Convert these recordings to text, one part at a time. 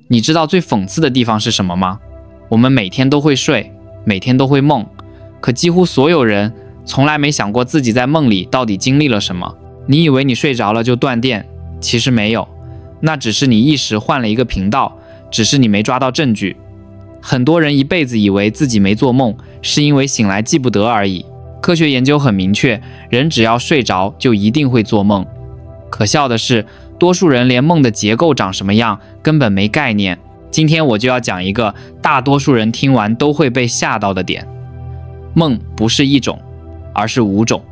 你知道最諷刺的地方是什麼嗎？我們每天都會睡，每天都會夢，可幾乎所有人從來沒想過自己在夢裡到底經歷了什麼。你以為你睡着了就斷電，其實沒有，那只是你一時換了一個頻道，只是你沒抓到證據。很多人一輩子以為自己沒做夢，是因為醒來記不得而已。科學研究很明確，人只要睡着就一定會做夢。可笑的是，多數人連夢的結構長什麼樣根本沒概念。今天我就要講一個大多數人聽完都會被嚇到的點。夢不是一種，而是5種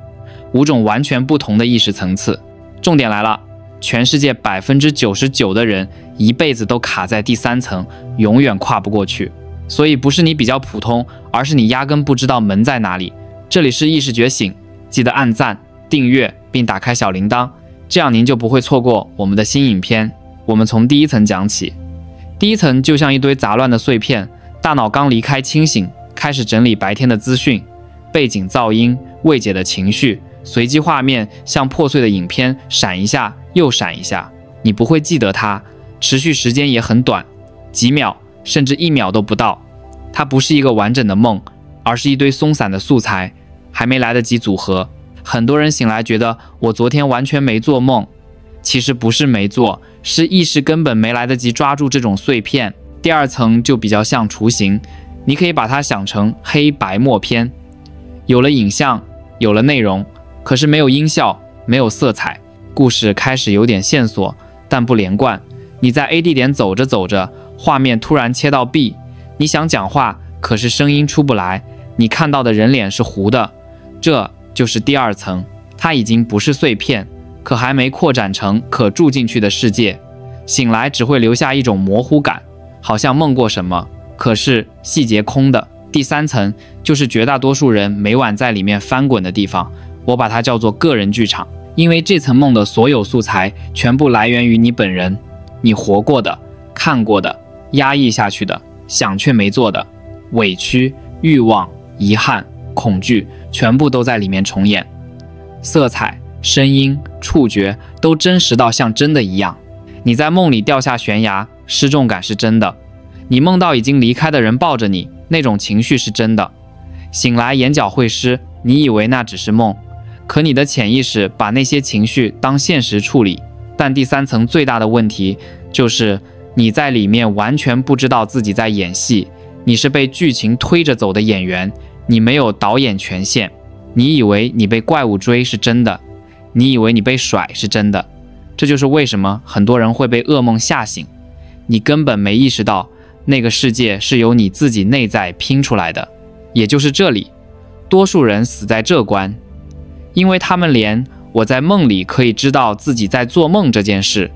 ，5種完全不同的意識層次。重點來了，全世界99%的人一輩子都卡在第3層，永遠跨不過去。所以不是你比較普通，而是你压根不知道門在哪裡。這裡是意識覺醒，記得按讚、訂閱並打開小鈴鐺，這樣您就不會錯過我們的新影片。我們從第1層講起。第1層就像一堆雜亂的碎片，大腦剛離開清醒，開始整理白天的資訊，背景噪音、未解的情緒，隨機畫面像破碎的影片，閃一下又閃一下。你不會記得它，持續時間也很短，幾秒甚至1秒都不到。它不是一個完整的夢，而是一堆鬆散的素材，還沒來得及組合。很多人醒來覺得我昨天完全沒做夢，其實不是沒做，是意識根本沒來得及抓住這種碎片。第2層就比較像雛形，你可以把它想成黑白默片，有了影像，有了內容，可是沒有音效，沒有色彩，故事開始有點線索，但不連貫。你在 A 地點走着走着，畫面突然切到 B， 你想講話，可是聲音出不來，你看到的人臉是糊的。這就是第2層，它已經不是碎片，可還沒擴展成可住進去的世界。醒來只會留下一種模糊感，好像夢過什麼，可是細節空的。第3層就是絕大多數人每晚在裡面翻滾的地方，我把它叫做個人劇場，因為這層夢的所有素材全部來源於你本人，你活過的、看過的、壓抑下去的、想卻沒做的、委屈、慾望、遺憾、恐懼，全部都在裡面重演。色彩、聲音、觸覺都真實到像真的一樣。你在夢裡掉下懸崖，失重感是真的；你夢到已經離開的人抱着你，那種情緒是真的。醒來眼角會濕，你以為那只是夢，可你的潛意識把那些情緒當現實處理。但第3層最大的問題就是你在裡面完全不知道自己在演戲，你是被劇情推着走的演員，你沒有導演权限。你以為你被怪物追是真的，你以为你被甩是真的。這就是為什麼很多人會被噩夢嚇醒，你根本沒意識到那個世界是由你自己內在拼出來的。也就是這裡，多數人死在這關，因為他們連我在夢裡可以知道自己在做夢這件事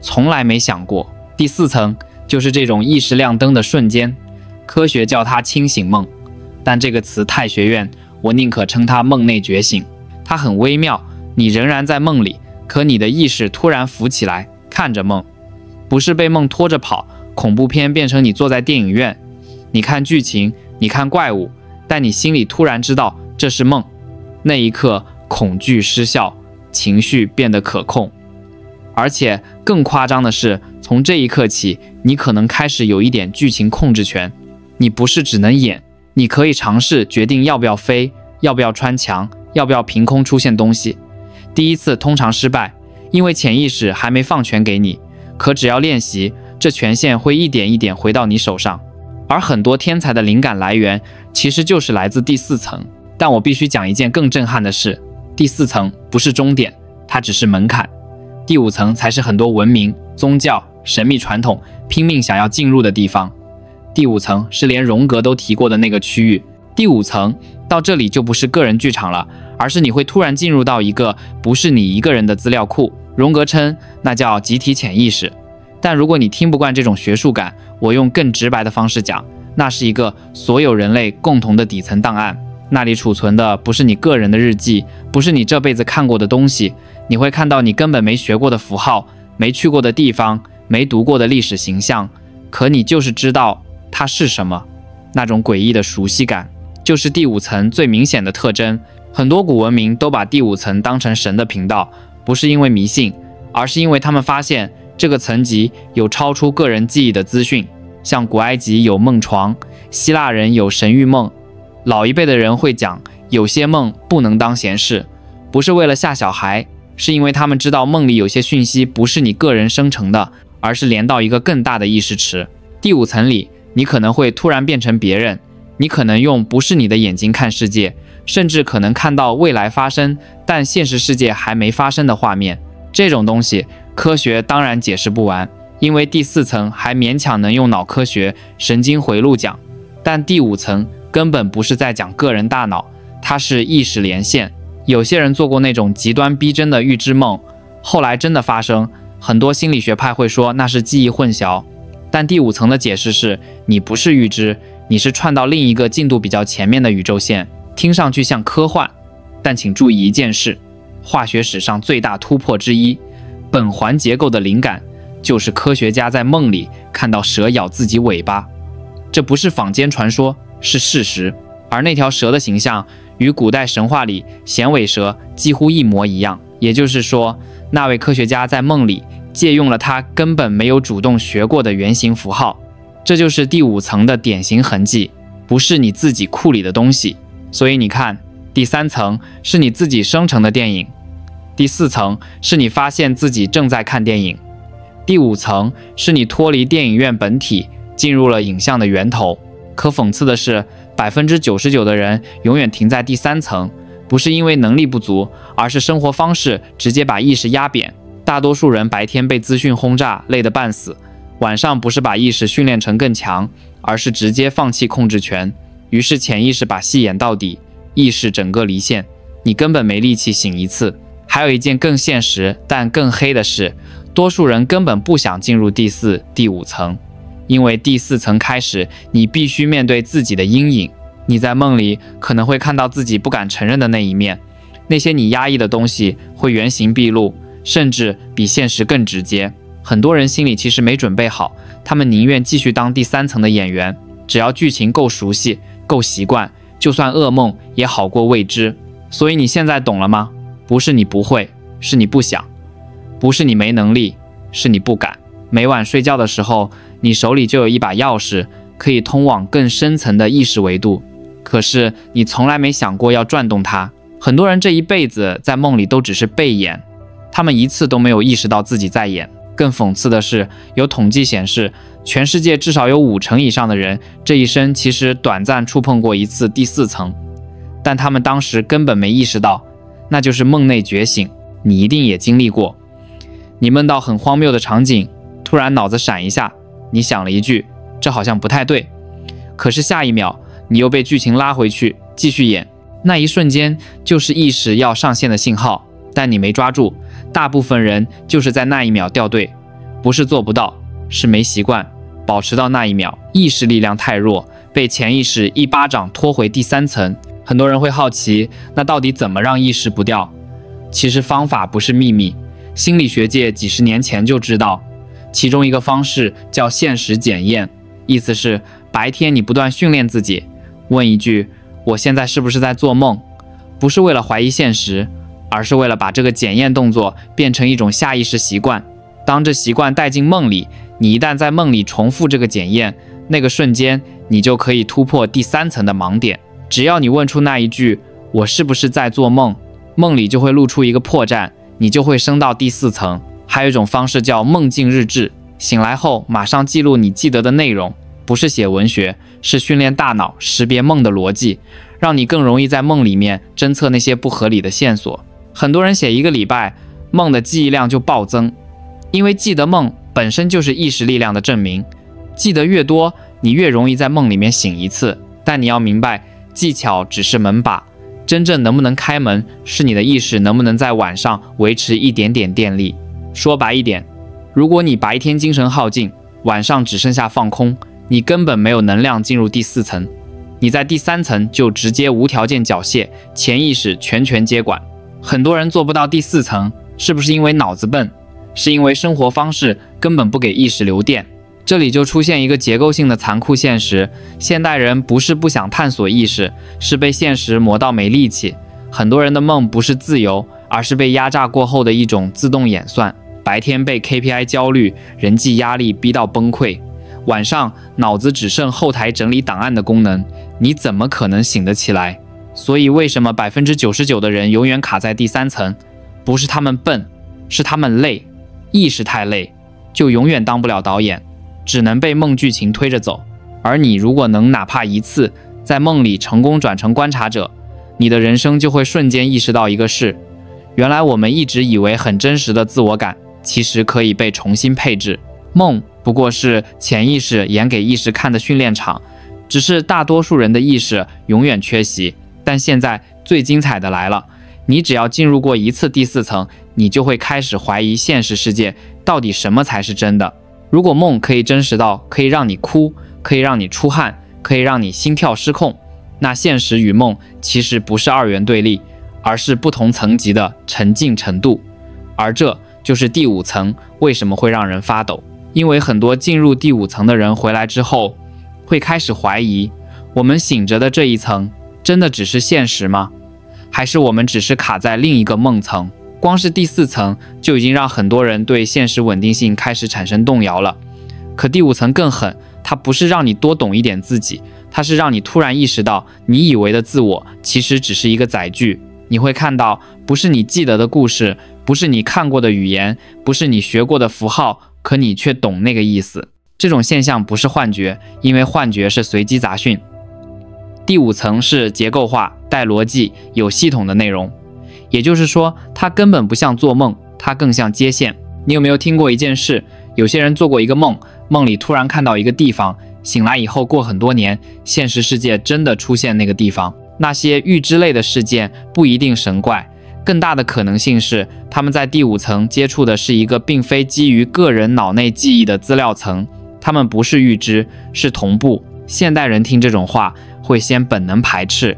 從來沒想過。第4層就是這種意識亮燈的瞬間，科學叫它清醒夢，但這個詞太學院，我寧可稱它夢內覺醒。它很微妙，你仍然在夢裡，可你的意識突然浮起來，看着夢，不是被夢拖着跑，恐怖片變成你坐在電影院，你看劇情，你看怪物，但你心裡突然知道這是夢。那一刻恐懼失效，情緒變得可控。而且更誇張的是，從這一刻起，你可能開始有一點劇情控制權。你不是只能演，你可以嘗試決定要不要飛，要不要穿牆，要不要憑空出現東西。第1次通常失敗，因為潛意識還沒放權給你，可只要練習，這權限會一點一點回到你手上。而很多天才的靈感來源其實就是來自第4層。但我必須講一件更震撼的事，第4層不是終點，它只是門檻。第5層才是很多文明、宗教、神秘傳統拼命想要進入的地方。第5層是連榮格都提過的那個區域。第5層到這裡就不是個人劇場了，而是你會突然進入到一個不是你一個人的資料庫。榮格稱那叫集體潛意識。但如果你聽不慣這種學術感，我用更直白的方式講，那是一個所有人類共同的底層檔案。那裡儲存的不是你個人的日記，不是你這輩子看過的東西，你會看到你根本沒學過的符號，沒去過的地方，沒讀過的歷史形象，可你就是知道它是什麼。那種詭異的熟悉感，就是第5層最明顯的特徵。很多古文明都把第5層當成神的頻道，不是因為迷信，而是因為他們發現這個層級有超出個人記憶的資訊，像古埃及有夢床，希臘人有神諭夢。老一輩的人會講，有些夢不能當閒事，不是為了嚇小孩，是因為他們知道夢裡有些訊息不是你個人生成的，而是連到一個更大的意識池。第5層裡，你可能會突然變成別人，你可能用不是你的眼睛看世界，甚至可能看到未來發生但現實世界還沒發生的畫面。這種東西科學當然解釋不完，因為第4層還勉強能用腦科學、神經回路講，但第5層根本不是在講個人大腦，它是意識連線。有些人做過那種極端逼真的預知夢，後來真的發生，很多心理學派會說那是記憶混淆。但第5層的解釋是，你不是預知，你是串到另一個進度比較前面的宇宙線，聽上去像科幻，但請注意一件事，化學史上最大突破之一，苯環結構的靈感就是科學家在夢裡看到蛇咬自己尾巴，這不是坊間傳說，是事實。而那條蛇的形象與古代神話裡銜尾蛇幾乎一模一樣，也就是說，那位科學家在夢裡借用了他根本沒有主動學過的原型符號，這就是第5層的典型痕跡，不是你自己庫裡的東西。所以你看，第3層是你自己生成的電影，第4層是你發現自己正在看電影，第5層是你脫離電影院本體，進入了影像的源頭。可諷刺的是，99%的人永遠停在第3層，不是因為能力不足，而是生活方式直接把意識壓扁。大多數人白天被資訊轟炸，累得半死，晚上不是把意识訓練成更強，而是直接放棄控制權，於是潛意識把戲演到底，意識整個離線，你根本沒力氣醒一次。還有一件更現實但更黑的事，多數人根本不想進入第4、第5層，因為第4層開始，你必須面對自己的陰影。你在夢裡可能會看到自己不敢承認的那一面，那些你壓抑的東西會原形畢露，甚至比現實更直接。很多人心裡其實沒準備好，他們寧願繼續當第3層的演員，只要劇情夠熟悉、夠習慣，就算噩夢也好過未知。所以你現在懂了嗎？不是你不會，是你不想；不是你沒能力，是你不敢。每晚睡覺的時候，你手裡就有一把鑰匙，可以通往更深層的意識維度，可是你從來沒想過要轉動它。很多人這一輩子在夢裡都只是被演，他們一次都沒有意識到自己在演。更諷刺的是，有統計顯示，全世界至少有50%以上的人這一生其實短暫觸碰過一次第4層，但他們當時根本沒意識到，那就是夢內覺醒。你一定也經歷過，你夢到很荒謬的場景，突然腦子閃一下，你想了一句，這好像不太對，可是下一秒你又被劇情拉回去繼續演。那一瞬間就是意識要上線的信號，但你沒抓住。大部分人就是在那一秒掉队，不是做不到，是沒習慣保持到那一秒。意識力量太弱，被潛意識一巴掌拖回第3層。很多人會好奇，那到底怎麼讓意識不掉？其實方法不是秘密，心理學界幾十年前就知道，其中一個方式叫現實檢驗，意思是白天你不斷訓練自己，問一句，我現在是不是在做夢？不是為了懷疑現實，而是為了把這個檢驗動作變成一種下意識習慣。當這習慣帶進夢裡，你一旦在夢裡重複這個檢驗，那個瞬間你就可以突破第3層的盲點。只要你問出那一句，我是不是在做夢？夢裡就會露出一個破綻，你就會升到第4層。還有一種方式叫夢境日誌，醒來後馬上記錄你記得的內容，不是寫文學，是訓練大腦識別夢的邏輯，讓你更容易在夢裡面偵測那些不合理的線索。很多人寫1個禮拜，夢的記憶量就暴增，因為記得夢本身就是意識力量的證明，記得越多，你越容易在夢裡面醒一次。但你要明白，技巧只是門把，真正能不能開門，是你的意識能不能在晚上維持一點點電力。說白一點，如果你白天精神耗盡，晚上只剩下放空，你根本沒有能量進入第4層，你在第3層就直接無條件繳械，潛意識全權接管。很多人做不到第4層，是不是因為腦子笨？是因為生活方式根本不給意識留電。這裡就出現一個結構性的殘酷現實，現代人不是不想探索意識，是被現實磨到没力氣。很多人的夢不是自由，而是被壓榨過後的一種自動演算。白天被 KPI 焦慮、人際壓力逼到崩潰，晚上腦子只剩後台整理檔案的功能，你怎麼可能醒得起來？所以為什麼99%的人永遠卡在第三層？不是他們笨，是他們累，意識太累，就永遠當不了導演，只能被夢劇情推着走。而你如果能哪怕一次在夢裡成功轉成觀察者，你的人生就會瞬間意識到一個事：原來我們一直以為很真實的自我感，其實可以被重新配置。夢不過是潛意識演給意識看的訓練場，只是大多數人的意識永遠缺席。但現在最精彩的来了，你只要進入過一次第4層，你就會開始懷疑現實世界到底什麼才是真的。如果夢可以真實到可以讓你哭，可以讓你出汗，可以讓你心跳失控，那現實與夢其實不是二元對立，而是不同層級的沉浸程度。而這就是第5層為什麼會讓人發抖，因為很多進入第5層的人回來之後，會開始懷疑，我們醒着的這一層真的只是現實嗎？還是我們只是卡在另一個夢層？光是第4層就已經讓很多人對現實穩定性開始產生動搖了。可第5層更狠，它不是讓你多懂一點自己，它是讓你突然意識到，你以為的自我其實只是一個載具。你會看到，不是你記得的故事，不是你看過的語言，不是你學過的符號，可你卻懂那個意思。這種現象不是幻覺，因為幻覺是隨機雜訊。第5層是結構化、帶邏輯、有系統的內容，也就是說，它根本不像做夢，它更像接線。你有沒有聽過一件事？有些人做過一個夢，夢裡突然看到一個地方，醒來以後過很多年，現實世界真的出現那個地方。那些預知類的事件不一定神怪，更大的可能性是他們在第5層接觸的是一個並非基於個人腦內記憶的資料層，他們不是預知，是同步。現代人聽這種話會先本能排斥，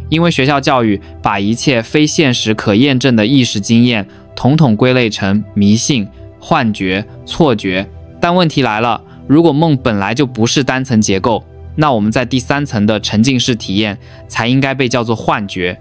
因為學校教育把一切非現實可驗證的意識經驗統統歸類成迷信、幻覺、錯覺。但問題來了，如果夢本來就不是單層結構，那我們在第3層的沉浸式體驗才應該被叫做幻覺，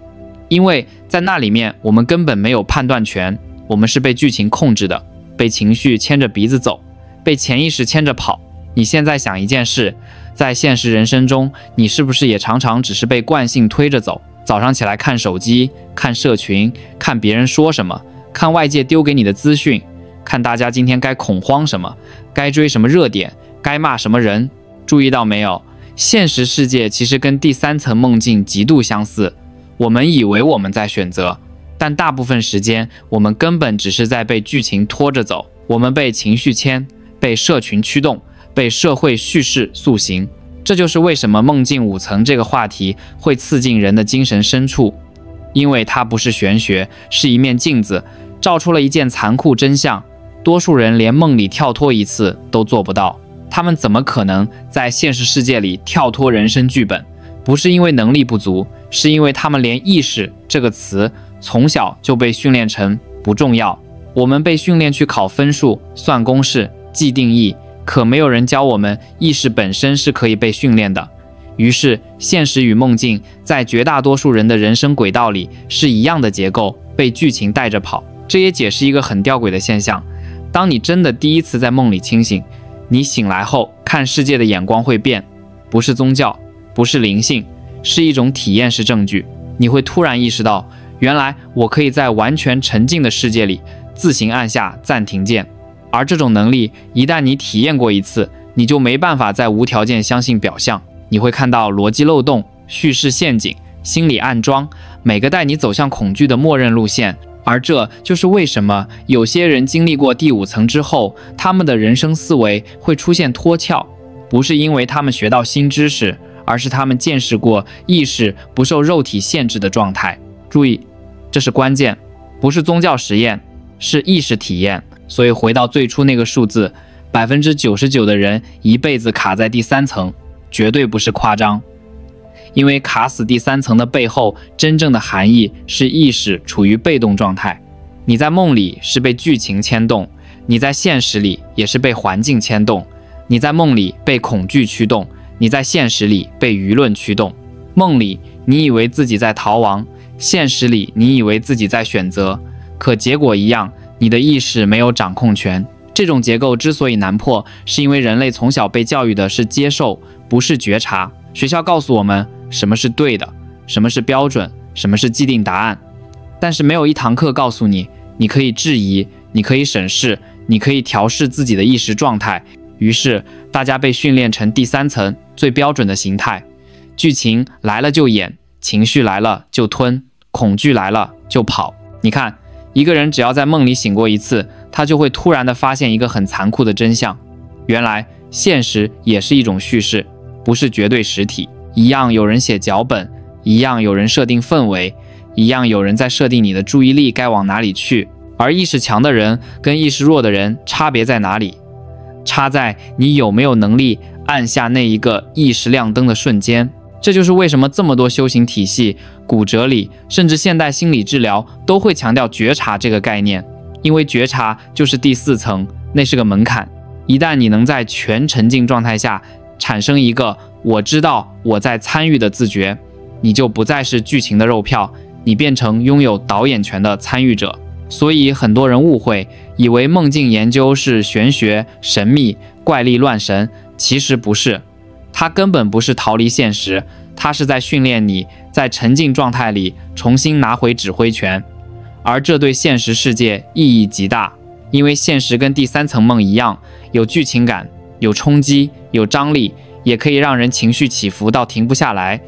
因為在那裡面我們根本沒有判斷權，我們是被劇情控制的，被情緒牽着鼻子走，被潛意識牽着跑。你現在想一件事，在現實人生中，你是不是也常常只是被慣性推着走？早上起來看手機，看社群，看別人說什麼，看外界丟給你的資訊，看大家今天該恐慌什麼，該追什麼熱點，該罵什麼人。注意到沒有？現實世界其實跟第3層夢境極度相似，我們以為我們在選擇，但大部分時間我們根本只是在被劇情拖着走，我們被情緒牽，被社群驅動，被社會敘事塑形。這就是為什麼夢境5層這個話題會刺進人的精神深處，因為它不是玄學，是一面鏡子，照出了一件殘酷真相。多數人連夢裡跳脫一次都做不到，他們怎麼可能在現實世界裡跳脫人生劇本？不是因為能力不足，是因為他們連意識這個詞從小就被訓練成不重要。我們被訓練去考分數、算公式、記定義，可沒有人教我們意識本身是可以被訓練的。於是現實與夢境在絕大多數人的人生軌道裡是一樣的結構，被劇情帶着跑。這也解釋一個很吊詭的現象，當你真的第一次在夢裡清醒，你醒來後看世界的眼光會變，不是宗教，不是靈性，是一種體驗式證據。你會突然意識到，原來我可以在完全沉浸的世界裡自行按下暫停鍵。而這種能力一旦你體驗過一次，你就沒辦法再無條件相信表象。你會看到邏輯漏洞、敘事陷阱、心理暗樁，每個帶你走向恐懼的默認路線。而這就是為什麼有些人經歷過第5層之後，他們的人生思維會出現脫鞘，不是因為他們學到新知識，而是他們見識過意識不受肉體限制的狀態。注意，這是關鍵，不是宗教實驗，是意識體驗。所以回到最初那個數字，99%的人一輩子卡在第3層，絕對不是誇張。因為卡死第3層的背後，真正的含義是意識處於被動狀態。你在夢裡是被劇情牽動，你在現實裡也是被環境牽動。你在夢裡被恐懼驅動，你在現實裡被輿論驅動。夢裡你以為自己在逃亡，現實裡你以為自己在選擇，可結果一樣，你的意識沒有掌控權。這種結構之所以難破，是因為人類從小被教育的是接受，不是覺察。學校告訴我們什麼是對的，什麼是標準，什麼是既定答案，但是沒有一堂課告訴你，你可以質疑，你可以審視，你可以調試自己的意識狀態。於是大家被訓練成第三層最標準的形態，劇情來了就演，情緒來了就吞，恐懼來了就跑。你看，一個人只要在夢裡醒過一次，他就會突然地發現一個很殘酷的真相，原來現實也是一種敘事，不是絕对實體。一樣有人寫腳本，一樣有人設定氛圍，一樣有人在設定你的注意力該往哪裡去。而意識強的人跟意識弱的人差別在哪裡？差在你有沒有能力按下那一個意識亮燈的瞬間。這就是為什麼這麼多修行體系、古哲理，甚至現代心理治療都會強調覺察這個概念，因為覺察就是第四層，那是個門檻。一旦你能在全沉浸狀態下產生一個我知道我在參與的自覺，你就不再是劇情的肉票，你變成擁有導演權的參與者。所以很多人誤會，以為夢境研究是玄學、神秘、怪力亂神，其實不是。它根本不是逃離現實，它是在訓練你在沉浸狀態裡重新拿回指揮權，而這對現實世界意義極大，因為現實跟第三層夢一樣，有劇情感，有衝擊，有張力，也可以讓人情緒起伏到停不下來。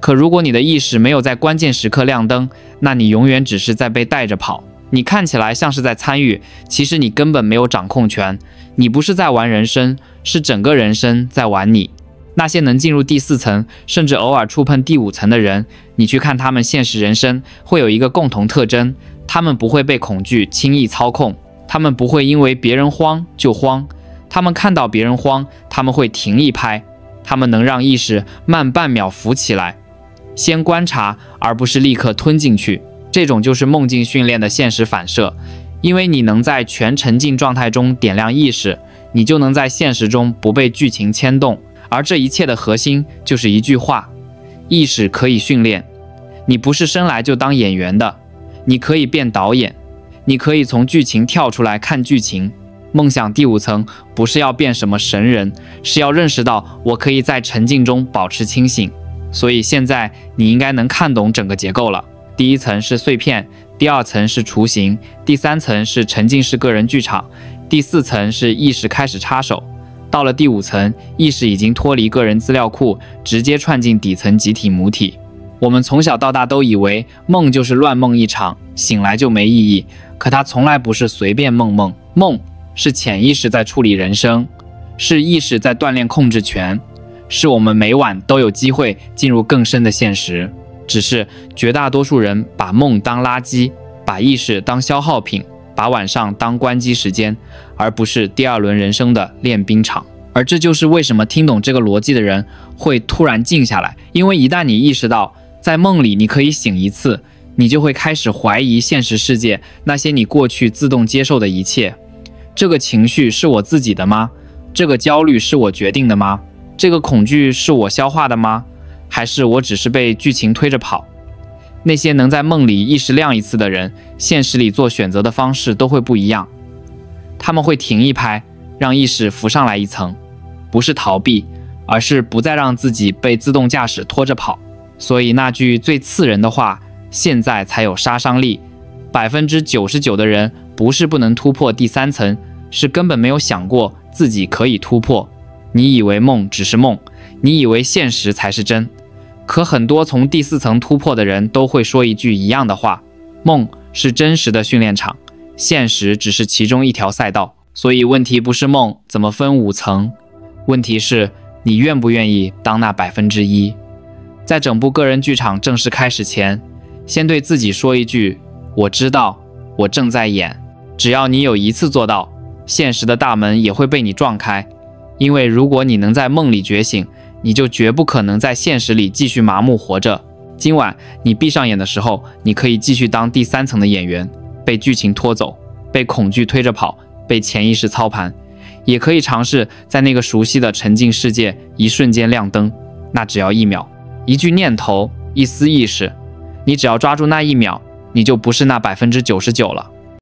可如果你的意識沒有在關鍵時刻亮燈，那你永遠只是在被帶着跑。你看起來像是在參與，其實你根本沒有掌控權。你不是在玩人生，是整個人生在玩你。那些能進入第四層，甚至偶爾觸碰第五層的人，你去看他們現實人生，會有一個共同特徵，他們不會被恐懼輕易操控，他們不會因為別人慌就慌，他們看到別人慌，他們會停一拍，他們能讓意識慢半秒浮起來，先觀察，而不是立刻吞進去。這種就是夢境訓練的現實反射，因為你能在全沉浸狀態中點亮意識，你就能在現實中不被劇情牽動。而這一切的核心就是一句話：意識可以訓練。你不是生來就當演員的，你可以變導演，你可以從劇情跳出來看劇情。夢想第五層不是要變什麼神人，是要認識到我可以在沉浸中保持清醒。所以現在你應該能看懂整個結構了。第一層是碎片，第二層是雛形，第三層是沉浸式個人劇場，第四層是意識開始插手。到了第五層，意識已經脫離個人資料庫，直接串進底層集體母體。我們從小到大都以為夢就是亂夢一場，醒來就沒意義。可它從來不是隨便夢，夢是潛意識在處理人生，是意識在鍛鍊控制權，是我們每晚都有機會進入更深的現實。只是絕大多數人把夢當垃圾，把意識當消耗品，把晚上當關機時間，而不是第二輪人生的練兵場。而這就是為什麼聽懂這個邏輯的人會突然靜下來，因為一旦你意識到在夢裡你可以醒一次，你就會開始懷疑現實世界那些你過去自動接受的一切。這個情緒是我自己的嗎？這個焦慮是我決定的嗎？這個恐懼是我消化的嗎？還是我只是被劇情推着跑？那些能在夢裡意識亮一次的人，現實裡做選擇的方式都會不一樣。他們會停一拍，讓意識浮上來一層，不是逃避，而是不再讓自己被自動駕駛拖着跑。所以那句最刺人的話，現在才有殺傷力。99%的人不是不能突破第三層，是根本沒有想過自己可以突破。你以為夢只是夢，你以為現實才是真。可很多從第四層突破的人都會說一句一樣的話：夢是真實的訓練場，現實只是其中一條賽道。所以問題不是夢怎麼分5層，問題是你願不願意當那1%。在整部個人劇場正式開始前，先對自己說一句：我知道，我正在演。只要你有一次做到，現實的大門也會被你撞開。因為如果你能在夢裡覺醒，你就絕不可能在現實裡繼續麻木活着。今晚你閉上眼的時候，你可以繼續當第3層的演員，被劇情拖走，被恐懼推着跑，被潛意識操盤。也可以嘗試在那個熟悉的沉浸世界一瞬間亮燈，那只要1秒，一句念頭，一絲意識，你只要抓住那1秒，你就不是那99%了。